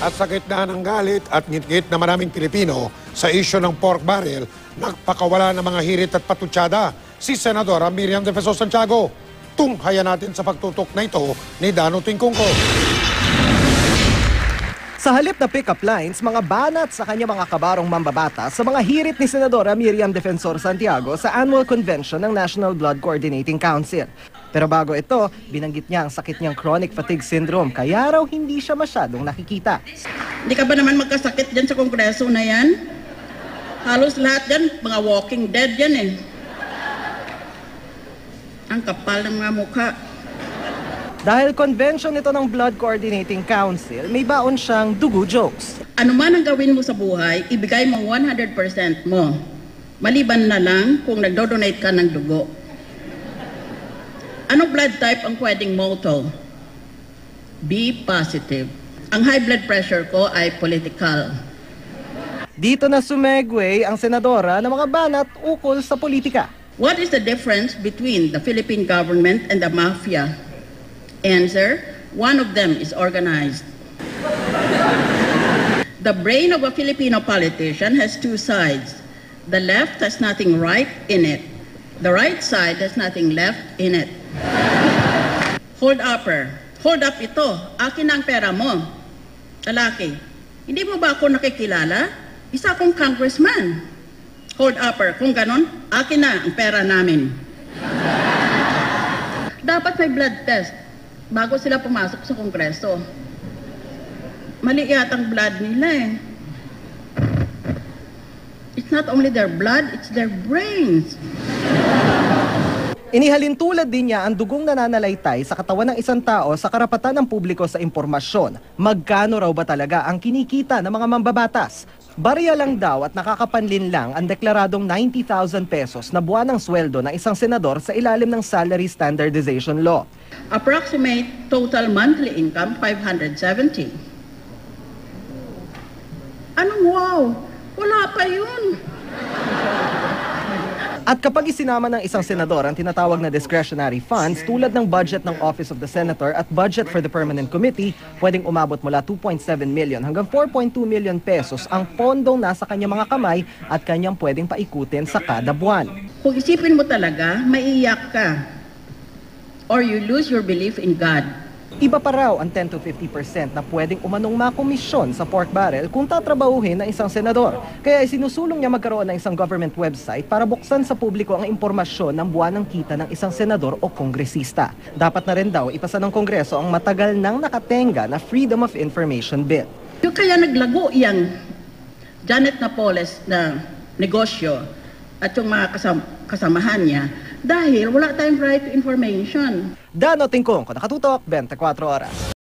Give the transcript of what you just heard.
At sa gitna ng galit at ngit-ngit na maraming Pilipino sa isyo ng pork barrel, nagpakawala ng mga hirit at patutsada si Senadora Miriam Defensor Santiago. Tunghayan natin sa pagtutok na ito ni Dano Tingkungko. Sa halip na pick-up lines, mga banat sa kanya mga kabarong mambabatas sa mga hirit ni Senadora Miriam Defensor Santiago sa annual convention ng National Blood Coordinating Council. Pero bago ito, binanggit niya ang sakit niyang chronic fatigue syndrome, kaya raw hindi siya masyadong nakikita. Hindi ka ba naman magkasakit dyan sa kongreso na yan? Halos lahat dyan, mga walking dead yan eh. Ang kapal ng mga mukha. Dahil convention ito ng Blood Coordinating Council, may baon siyang dugo jokes. Ano man ang gawin mo sa buhay, ibigay mo 100% mo. Maliban na lang kung nagdo-donate ka ng dugo. Anong blood type ang pwedeng motto? B positive. Ang high blood pressure ko ay political. Dito na sumegway ang senadora ng mga banat ukol sa politika. What is the difference between the Philippine government and the mafia? Answer, one of them is organized. The brain of a Filipino politician has two sides. The left has nothing right in it. The right side has nothing left in it. Hold upper. Hold up ito. Akin na ang pera mo. Lalaki. Hindi mo ba ako nakikilala? Isa akong congressman. Hold upper. Kung ganon, akin na ang pera namin. Dapat may blood test bago sila pumasok sa kongreso. Mali yatang blood nila eh. It's not only their blood, it's their brains. Inihalin tulad din niya ang dugong nananalaytay sa katawan ng isang tao sa karapatan ng publiko sa impormasyon. Magkano raw ba talaga ang kinikita ng mga mambabatas? Barya lang daw at nakakapanlin lang ang deklaradong 90,000 pesos na buwan ng sweldo ng isang senador sa ilalim ng Salary Standardization Law. Approximate total monthly income, 570. Anong wow? Wala pa yun. At kapag isinama ng isang senador ang tinatawag na discretionary funds tulad ng budget ng Office of the Senator at budget for the Permanent Committee, pwedeng umabot mula 2.7 million hanggang 4.2 million pesos ang pondong nasa kanyang mga kamay at kanyang pwedeng paikutin sa kada buwan. Kung isipin mo talaga, maiiyak ka. Or you lose your belief in God. Iba pa raw ang 10 to 50% na pwedeng umanong makomisyon sa pork barrel kung tatrabahuhin ng isang senador. Kaya isinusulong niya magkaroon ng isang government website para buksan sa publiko ang impormasyon ng buwan ng kita ng isang senador o kongresista. Dapat na rin daw ipasa ng Kongreso ang matagal nang nakatenga na Freedom of Information Bill. Yung kaya naglago yung Janet Napoles na negosyo at yung mga kasamahan niya dahil wala tayong right to information. Dano Tingkungko, Nakatutok, 24 Oras.